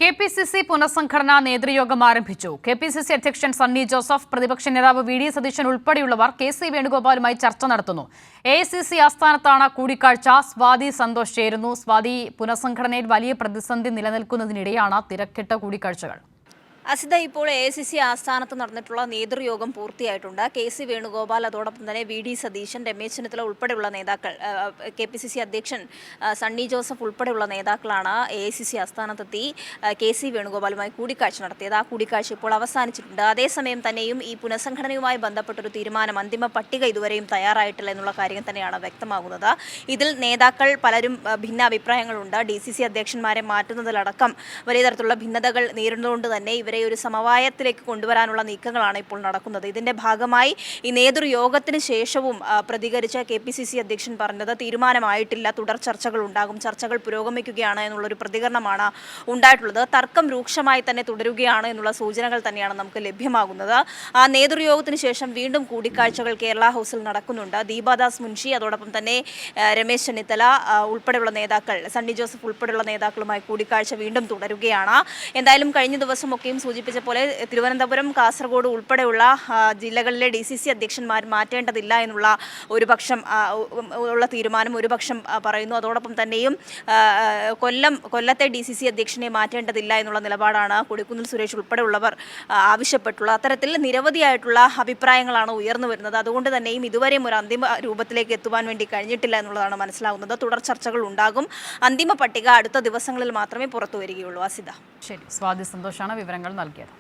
KPCC പുനഃസംഘടനാ നേതൃയോഗം ആരംഭിച്ചു. KPCC അധ്യക്ഷൻ സണ്ണി ജോസഫ്, പ്രതിപക്ഷ നേതാവ് വി ഡി സതീശൻ ഉൾപ്പെടെയുള്ളവർ കെ.സി. വേണുഗോപാലുമായി ചർച്ച നടത്തുന്നു. എ.ഐ.സി.സി ആസ്ഥാനത്താണ് കൂടിക്കാഴ്ച. സ്വാതി സന്തോഷ് ചേരുന്നു. സ്വാതി, പുനഃസംഘടനയിൽ വലിയ പ്രതിസന്ധി നിലനിൽക്കുന്നതിനിടെയാണ് തിരക്കിട്ട കൂടിക്കാഴ്ചകൾ. അസിത, ഇപ്പോൾ എ.ഐ.സി.സി ആസ്ഥാനത്ത് നടന്നിട്ടുള്ള നേതൃയോഗം പൂർത്തിയായിട്ടുണ്ട്. കെ.സി. വേണുഗോപാൽ, അതോടൊപ്പം തന്നെ വി ഡി സതീശൻ, രമേശ് ചെന്നിത്തല ഉൾപ്പെടെയുള്ള നേതാക്കൾ, കെ.പി.സി.സി അധ്യക്ഷൻ സണ്ണി ജോസഫ് ഉൾപ്പെടെയുള്ള നേതാക്കളാണ് എ.ഐ.സി.സി ആസ്ഥാനത്തെത്തി കെ.സി. വേണുഗോപാലുമായി കൂടിക്കാഴ്ച നടത്തിയത്. ആ കൂടിക്കാഴ്ച ഇപ്പോൾ അവസാനിച്ചിട്ടുണ്ട്. അതേസമയം തന്നെയും ഈ പുനഃസംഘടനയുമായി ബന്ധപ്പെട്ടൊരു തീരുമാനം, അന്തിമ പട്ടിക ഇതുവരെയും തയ്യാറായിട്ടില്ല എന്നുള്ള കാര്യം തന്നെയാണ് വ്യക്തമാകുന്നത്. ഇതിൽ നേതാക്കൾ പലരും ഭിന്ന അഭിപ്രായങ്ങളുണ്ട്. ഡി.സി.സി അധ്യക്ഷന്മാരെ മാറ്റുന്നതിലടക്കം വലിയ തരത്തിലുള്ള ഭിന്നതകൾ നേരിടുന്നതുകൊണ്ട് തന്നെ ഇവരെ ഒരു സമവായത്തിലേക്ക് കൊണ്ടുവരാനുള്ള നീക്കങ്ങളാണ് ഇപ്പോൾ നടക്കുന്നത്. ഇതിന്റെ ഭാഗമായി ഈ നേതൃയോഗത്തിന് ശേഷവും പ്രതികരിച്ച കെ.പി.സി.സി അധ്യക്ഷൻ പറഞ്ഞത് തീരുമാനമായിട്ടില്ല, തുടർ ചർച്ചകൾ ഉണ്ടാകും, ചർച്ചകൾ പുരോഗമിക്കുകയാണ് എന്നുള്ളൊരു പ്രതികരണമാണ് ഉണ്ടായിട്ടുള്ളത്. തർക്കം രൂക്ഷമായി തന്നെ തുടരുകയാണ് എന്നുള്ള സൂചനകൾ തന്നെയാണ് നമുക്ക് ലഭ്യമാകുന്നത്. ആ നേതൃയോഗത്തിന് ശേഷം വീണ്ടും കൂടിക്കാഴ്ചകൾ കേരള ഹൗസിൽ നടക്കുന്നുണ്ട്. ദീപാദാസ് മുൻഷി, അതോടൊപ്പം തന്നെ രമേശ് ചെന്നിത്തല ഉൾപ്പെടെയുള്ള നേതാക്കൾ, സണ്ണി ജോസഫ് ഉൾപ്പെടെയുള്ള നേതാക്കളുമായി കൂടിക്കാഴ്ച വീണ്ടും തുടരുകയാണ്. എന്തായാലും കഴിഞ്ഞ ദിവസമൊക്കെയും സൂചിപ്പിച്ച പോലെ തിരുവനന്തപുരം, കാസർഗോഡ് ഉൾപ്പെടെയുള്ള ജില്ലകളിലെ ഡി.സി.സി അധ്യക്ഷന്മാർ മാറ്റേണ്ടതില്ല എന്നുള്ള തീരുമാനം ഒരു പക്ഷം പറയുന്നു. അതോടൊപ്പം തന്നെയും കൊല്ലത്തെ ഡി.സി.സി അധ്യക്ഷനെ മാറ്റേണ്ടതില്ല എന്നുള്ള നിലപാടാണ് കൊടിക്കുന്നിൽ സുരേഷ് ഉൾപ്പെടെയുള്ളവർ ആവശ്യപ്പെട്ടുള്ളത്. അത്തരത്തിൽ നിരവധിയായിട്ടുള്ള അഭിപ്രായങ്ങളാണ് ഉയർന്നു വരുന്നത്. അതുകൊണ്ട് തന്നെയും ഇതുവരെയും ഒരു അന്തിമ രൂപത്തിലേക്ക് എത്തുവാൻ വേണ്ടി കഴിഞ്ഞിട്ടില്ല എന്നുള്ളതാണ് മനസ്സിലാകുന്നത്. തുടർ ചർച്ചകൾ ഉണ്ടാകും. അന്തിമ പട്ടിക അടുത്ത ദിവസങ്ങളിൽ മാത്രമേ പുറത്തു വരികയുള്ളൂ. അസിത. ശരി, സ്വാതി സന്തോഷാണ് വിവരങ്ങൾ നൽകിയത്.